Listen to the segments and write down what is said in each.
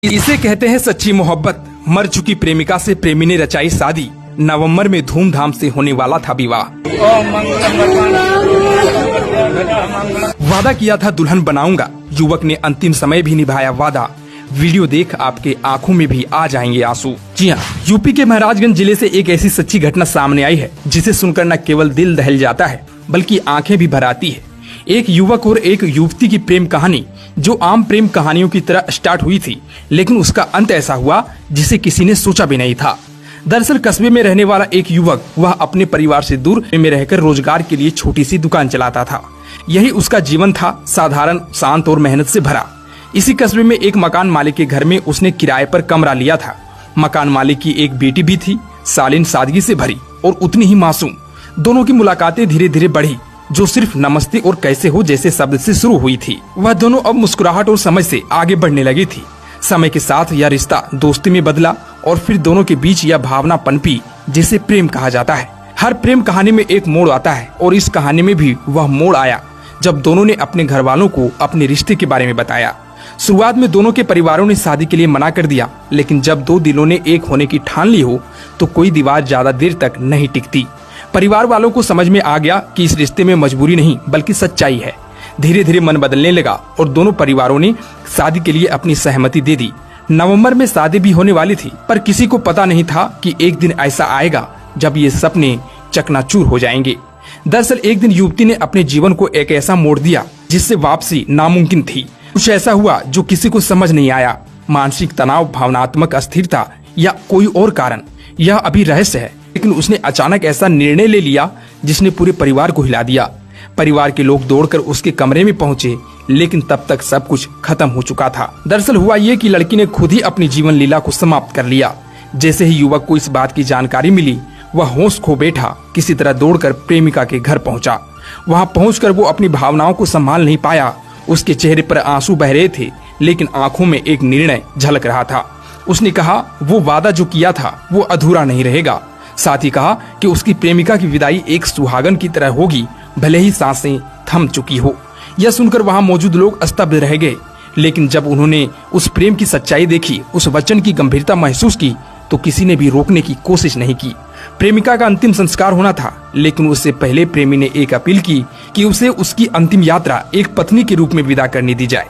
इसे कहते हैं सच्ची मोहब्बत। मर चुकी प्रेमिका से प्रेमी ने रचाई शादी। नवंबर में धूमधाम से होने वाला था विवाह। वादा किया था दुल्हन बनाऊंगा, युवक ने अंतिम समय भी निभाया वादा। वीडियो देख आपके आंखों में भी आ जाएंगे आंसू। जी हाँ, यूपी के महाराजगंज जिले से एक ऐसी सच्ची घटना सामने आई है जिसे सुनकर न केवल दिल दहल जाता है बल्कि आंखें भी भर आती है। एक युवक और एक युवती की प्रेम कहानी जो आम प्रेम कहानियों की तरह स्टार्ट हुई थी, लेकिन उसका अंत ऐसा हुआ जिसे किसी ने सोचा भी नहीं था। दरअसल कस्बे में रहने वाला एक युवक, वह अपने परिवार से दूर में रहकर रोजगार के लिए छोटी सी दुकान चलाता था। यही उसका जीवन था, साधारण, शांत और मेहनत से भरा। इसी कस्बे में एक मकान मालिक के घर में उसने किराए पर कमरा लिया था। मकान मालिक की एक बेटी भी थी, शालीन, सादगी से भरी और उतनी ही मासूम। दोनों की मुलाकातें धीरे धीरे बढ़ी, जो सिर्फ नमस्ते और कैसे हो जैसे शब्द से शुरू हुई थी। वह दोनों अब मुस्कुराहट और समझ से आगे बढ़ने लगी थी। समय के साथ यह रिश्ता दोस्ती में बदला और फिर दोनों के बीच यह भावना पनपी जिसे प्रेम कहा जाता है। हर प्रेम कहानी में एक मोड़ आता है और इस कहानी में भी वह मोड़ आया जब दोनों ने अपने घर वालों को अपने रिश्ते के बारे में बताया। शुरुआत में दोनों के परिवारों ने शादी के लिए मना कर दिया, लेकिन जब दो दिलों ने एक होने की ठान ली हो तो कोई दीवार ज्यादा देर तक नहीं टिकती। परिवार वालों को समझ में आ गया कि इस रिश्ते में मजबूरी नहीं बल्कि सच्चाई है। धीरे धीरे मन बदलने लगा और दोनों परिवारों ने शादी के लिए अपनी सहमति दे दी। नवंबर में शादी भी होने वाली थी, पर किसी को पता नहीं था कि एक दिन ऐसा आएगा जब ये सपने चकनाचूर हो जाएंगे। दरअसल एक दिन युवती ने अपने जीवन को एक ऐसा मोड़ दिया जिससे वापसी नामुमकिन थी। कुछ ऐसा हुआ जो किसी को समझ नहीं आया। मानसिक तनाव, भावनात्मक अस्थिरता या कोई और कारण, यह अभी रहस्य है। लेकिन उसने अचानक ऐसा निर्णय ले लिया जिसने पूरे परिवार को हिला दिया। परिवार के लोग दौड़कर उसके कमरे में पहुंचे, लेकिन तब तक सब कुछ खत्म हो चुका था। दरअसल हुआ ये कि लड़की ने खुद ही अपनी जीवन लीला को समाप्त कर लिया। जैसे ही युवक को इस बात की जानकारी मिली, वह होश खो बैठा। किसी तरह दौड़कर प्रेमिका के घर पहुंचा। वहां पहुंचकर वो अपनी भावनाओं को संभाल नहीं पाया। उसके चेहरे पर आंसू बह रहे थे, लेकिन आंखों में एक निर्णय झलक रहा था। उसने कहा वो वादा जो किया था वो अधूरा नहीं रहेगा। साथ ही कहा कि उसकी प्रेमिका की विदाई एक सुहागन की तरह होगी, भले ही सांसें थम चुकी हो। यह सुनकर वहां मौजूद लोग स्तब्ध रह गए, लेकिन जब उन्होंने उस प्रेम की सच्चाई देखी, उस वचन की गंभीरता महसूस की, तो किसी ने भी रोकने की कोशिश नहीं की। प्रेमिका का अंतिम संस्कार होना था, लेकिन उससे पहले प्रेमी ने एक अपील की कि उसे उसकी अंतिम यात्रा एक पत्नी के रूप में विदा करने दी जाए।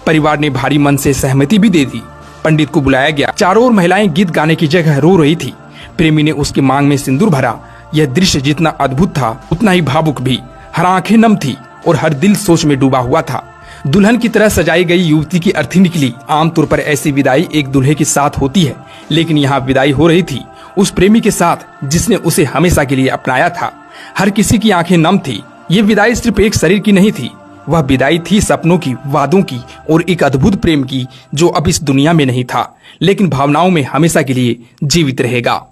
परिवार ने भारी मन से सहमति भी दे दी। पंडित को बुलाया गया। चारों ओर महिलाएं गीत गाने की जगह रो रही थी। प्रेमी ने उसकी मांग में सिंदूर भरा। यह दृश्य जितना अद्भुत था उतना ही भावुक भी। हर आंखें नम थी और हर दिल सोच में डूबा हुआ था। दुल्हन की तरह सजाई गई युवती की अर्थी निकली। आमतौर पर ऐसी विदाई एक दूल्हे के साथ होती है, लेकिन यहाँ विदाई हो रही थी उस प्रेमी के साथ जिसने उसे हमेशा के लिए अपनाया था। हर किसी की आंखें नम थी। ये विदाई सिर्फ एक शरीर की नहीं थी, वह विदाई थी सपनों की, वादों की और एक अद्भुत प्रेम की जो अब इस दुनिया में नहीं था, लेकिन भावनाओं में हमेशा के लिए जीवित रहेगा।